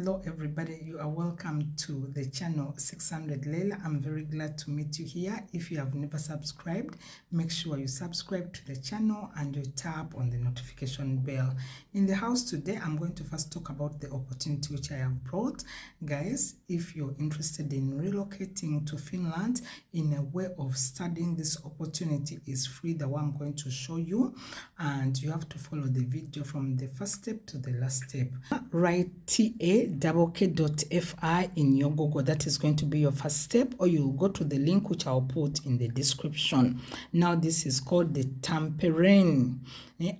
Hello everybody, you are welcome to the channel 600 Leila. I'm very glad to meet you here. If you have never subscribed, make sure you subscribe to the channel and you tap on the notification bell. In the house today, I'm going to first talk about the opportunity which I have brought. Guys, if you're interested in relocating to Finland in a way of studying, this opportunity is free, the one I'm going to show you, and you have to follow the video from the first step to the last step. Write TA.fi in your Google. That is going to be your first step, or you'll go to the link which I'll put in the description. Now this is called the Tampere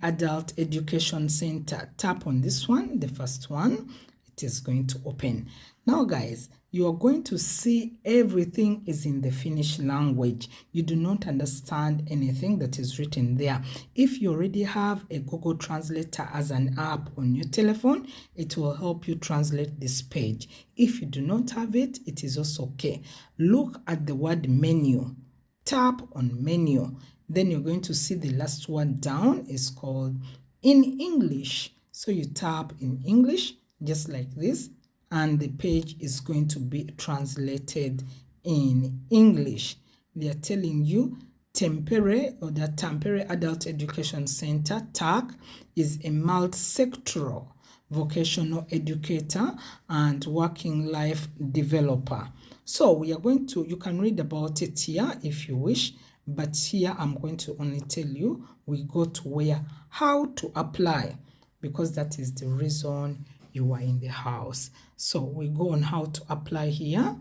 Adult Education Center. Tap on this one, the first one. It is going to open. Now guys, you are going to see everything is in the Finnish language. You do not understand anything that is written there. If you already have a Google Translator as an app on your telephone, it will help you translate this page. If you do not have it, it is also okay. Look at the word menu. Tap on menu. Then you're going to see the last one down is called in English. So you tap in English just like this, and the page is going to be translated in English. They are telling you Tampere, or the Tampere Adult Education Center, TAC, is a multi-sectoral vocational educator and working life developer. So we are going to, you can read about it here if you wish, but here I'm going to only tell you, we go to where, how to apply, because that is the reason you are in the house. So we go on how to apply here.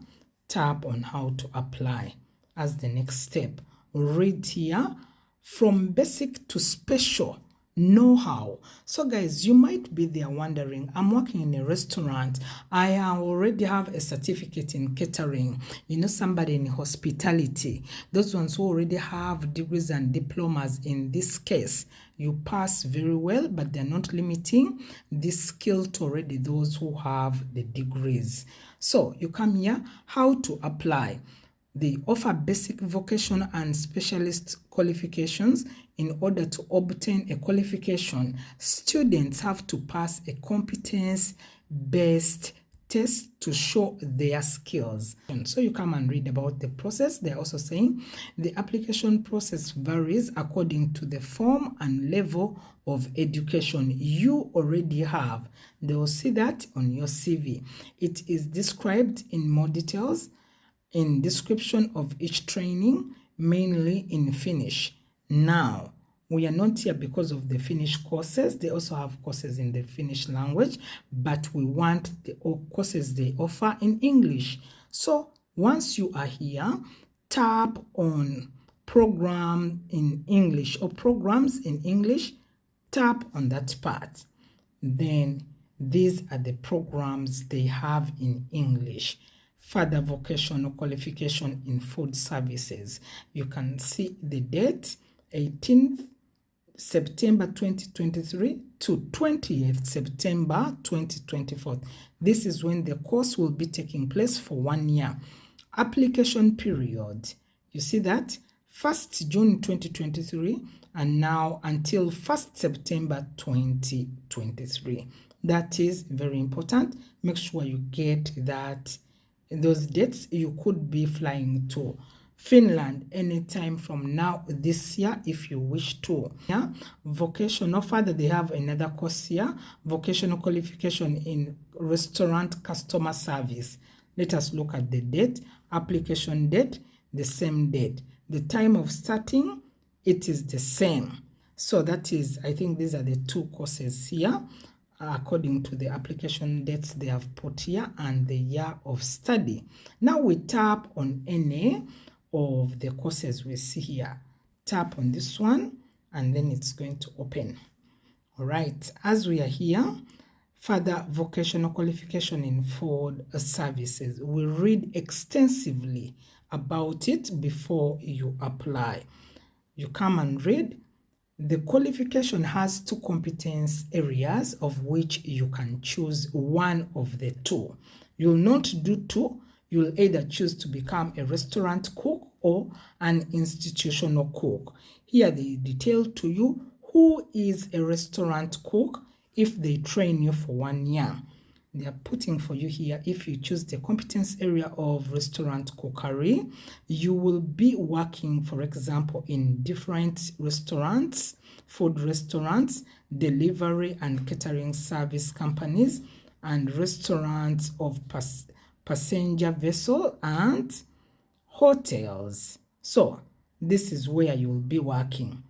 Tap on how to apply as the next step. Read here, from basic to special know-how. So guys, you might be there wondering, I'm working in a restaurant, I already have a certificate in catering, you know, somebody in hospitality, those ones who already have degrees and diplomas. In this case, you pass very well, but they're not limiting this skill to already those who have the degrees. So you come here, how to apply. They offer basic vocational and specialist qualifications. In order to obtain a qualification, students have to pass a competence-based test to show their skills. And so you come and read about the process. They're also saying the application process varies according to the form and level of education you already have. They will see that on your CV. It is described in more details in description of each training, mainly in Finnish. Now, we are not here because of the Finnish courses. They also have courses in the Finnish language, but we want the courses they offer in English. So once you are here, tap on program in English or programs in English. Tap on that part. Then these are the programs they have in English. Further vocational qualification in food services. You can see the date, 18th September 2023 to 20th September 2024. This is when the course will be taking place for 1 year. Application period, you see that? 1st June 2023 and now until 1st September 2023. That is very important. Make sure you get that. In those dates, you could be flying to Finland anytime from now this year if you wish to. Yeah, vocational. Further, they have another course here, vocational qualification in restaurant customer service. Let us look at the date. Application date, the same date. The time of starting, it is the same. So that is, I think these are the two courses here, according to the application dates they have put here and the year of study. Now we tap on any of the courses we see here. Tap on this one and then it's going to open. All right, as we are here, further vocational qualification in food services. We read extensively about it before you apply. You come and read. The qualification has 2 competence areas of which you can choose one of the 2. You'll not do 2. You'll either choose to become a restaurant cook or an institutional cook. Here they detail to you who is a restaurant cook if they train you for 1 year. they are putting for you here. If you choose the competence area of restaurant cookery, you will be working, for example, in different restaurants, food restaurants, delivery and catering service companies, and restaurants of passenger vessel and hotels. So this is where you will be working.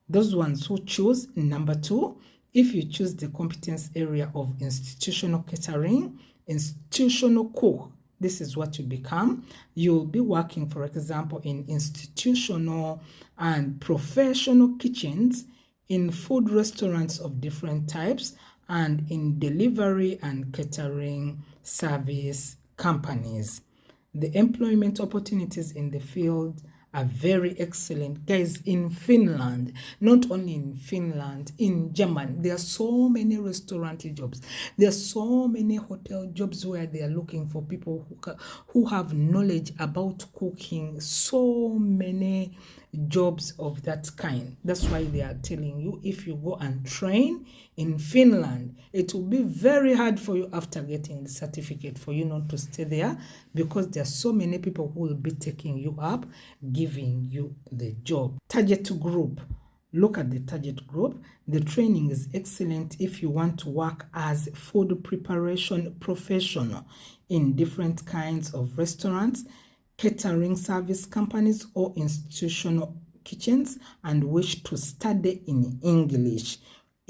Those ones who choose number 2, if you choose the competence area of institutional catering, institutional cook, this is what you become. You'll be working, for example, in institutional and professional kitchens, in food restaurants of different types, and in delivery and catering service companies. The employment opportunities in the field are very excellent. Guys, in Finland, not only in Finland, in Germany, there are so many restaurant jobs. There are so many hotel jobs where they are looking for people who have knowledge about cooking. So many jobs of that kind. That's why they are telling you, if you go and train in Finland, it will be very hard for you after getting the certificate for you not to stay there, because there are so many people who will be taking you up, giving you the job. Target group. Look at the target group. The training is excellent if you want to work as food preparation professional in different kinds of restaurants, catering service companies, or institutional kitchens, and wish to study in English.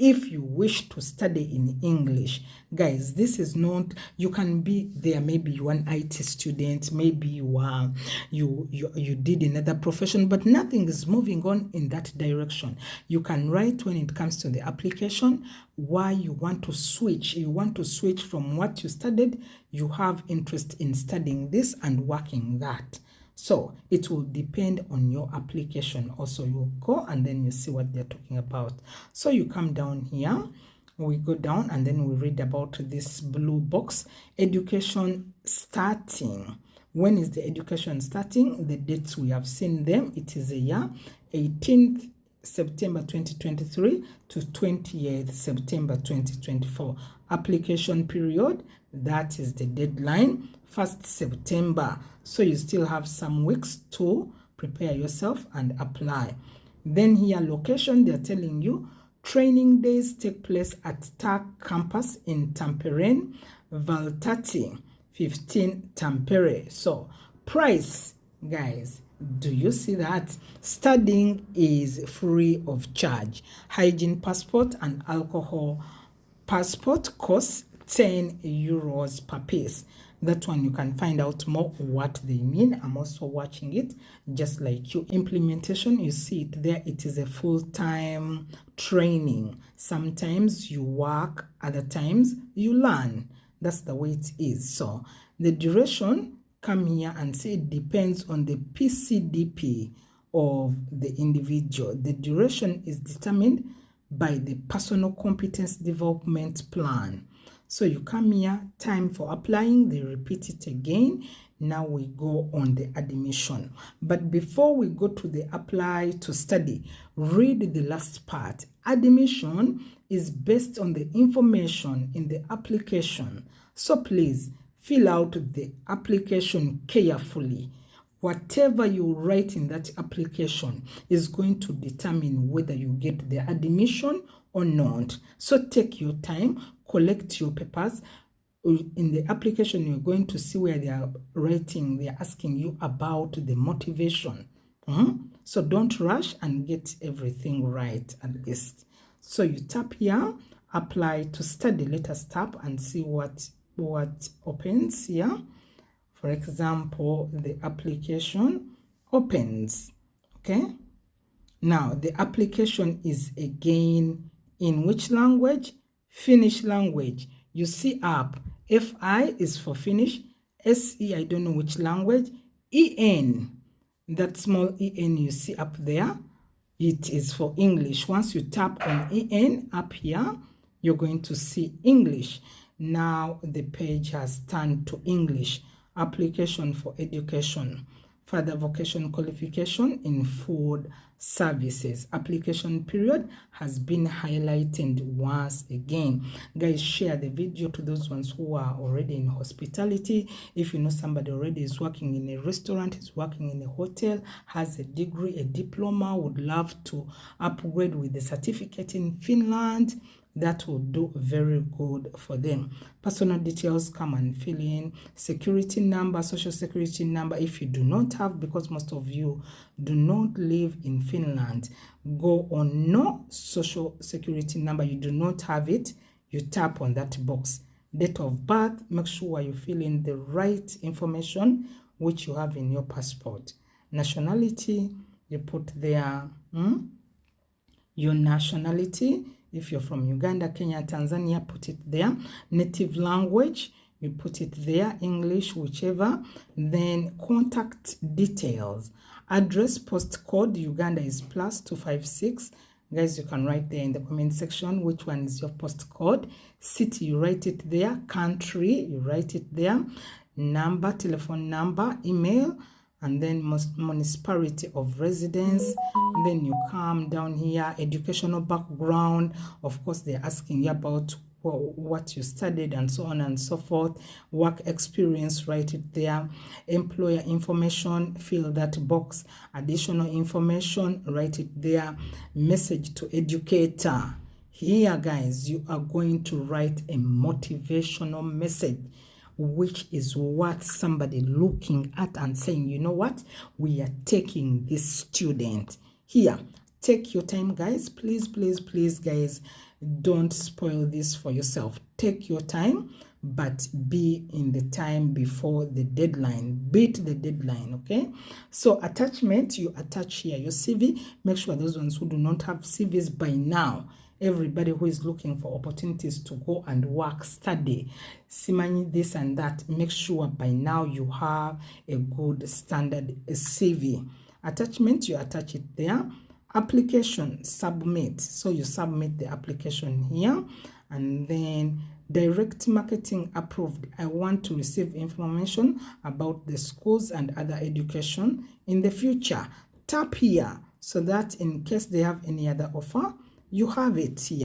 If you wish to study in English, guys, this is not, you can be there, maybe you are an IT student, maybe you did another profession, but nothing is moving on in that direction. You can write when it comes to the application why you want to switch. You want to switch from what you studied, you have interest in studying this and working that. So it will depend on your application. Also, you go and then you see what they're talking about. So you come down here, we go down and then we read about this blue box. Education starting. When is the education starting? The dates we have seen them. It is a year, 18th September 2023 to 28th September 2024. Application period, that is the deadline, 1st September. So you still have some weeks to prepare yourself and apply. Then here, location, they're telling you training days take place at TAC campus in Tampere, Valtati, 15 Tampere. So price, guys, do you see that? Studying is free of charge. Hygiene passport and alcohol passport costs 10 euros per piece. That one you can find out more what they mean. I'm also watching it just like you. Implementation, you see it there. It is a full-time training. Sometimes you work, other times you learn. That's the way it is. So the duration, come here and see, it depends on the PCDP of the individual. The duration is determined by the personal competence development plan. So you come here, time for applying, they repeat it again. Now we go on the admission. But before we go to the apply to study, read the last part. Admission is based on the information in the application. So please fill out the application carefully. Whatever you write in that application is going to determine whether you get the admission or not. So take your time, collect your papers. In the application, you're going to see where they are writing, they are asking you about the motivation. So don't rush and get everything right at least. So you tap here, apply to study. Let us tap and see what opens here. For example, the application opens. Okay. Now the application is again in which language? Finnish language. You see up, FI is for Finnish, SE, I don't know which language, EN, that small EN you see up there, it is for English. Once you tap on EN up here, you're going to see English. Now the page has turned to English. Application for education. further vocational qualification in food services. Application period has been highlighted once again. Guys, share the video to those ones who are already in hospitality. If you know somebody already is working in a restaurant, is working in a hotel, has a degree, a diploma, would love to upgrade with the certificate in Finland, that will do very good for them. Personal details, come and fill in. Security number, social security number. If you do not have, because most of you do not live in Finland, go on no social security number. You do not have it, you tap on that box. Date of birth, make sure you fill in the right information which you have in your passport. Nationality, you put there your nationality. If you're from Uganda, Kenya, Tanzania, put it there. Native language, you put it there. English, whichever. Then contact details. Address, postcode, Uganda is +256. Guys, you can write there in the comment section which one is your postcode. City, you write it there. Country, you write it there. Number, telephone number, email, and then municipality of residence. Then you come down here, educational background. Of course, they're asking you about what you studied and so on and so forth. Work experience, write it there. Employer information, fill that box. Additional information, write it there. Message to educator. Here, guys, you are going to write a motivational message, which is what somebody looking at and saying, you know what, we are taking this student. Here, take your time, guys. Please, please, please, guys, don't spoil this for yourself. Take your time, but be in the time before the deadline. Beat the deadline, okay? So attachment, you attach here your CV. Make sure those ones who do not have CVs by now, everybody who is looking for opportunities to go and work, study, simani this and that, make sure by now you have a good standard CV. Attachment, you attach it there. Application, submit. So you submit the application here. And then direct marketing approved. I want to receive information about the schools and other education in the future. Tap here so that in case they have any other offer, you have it here.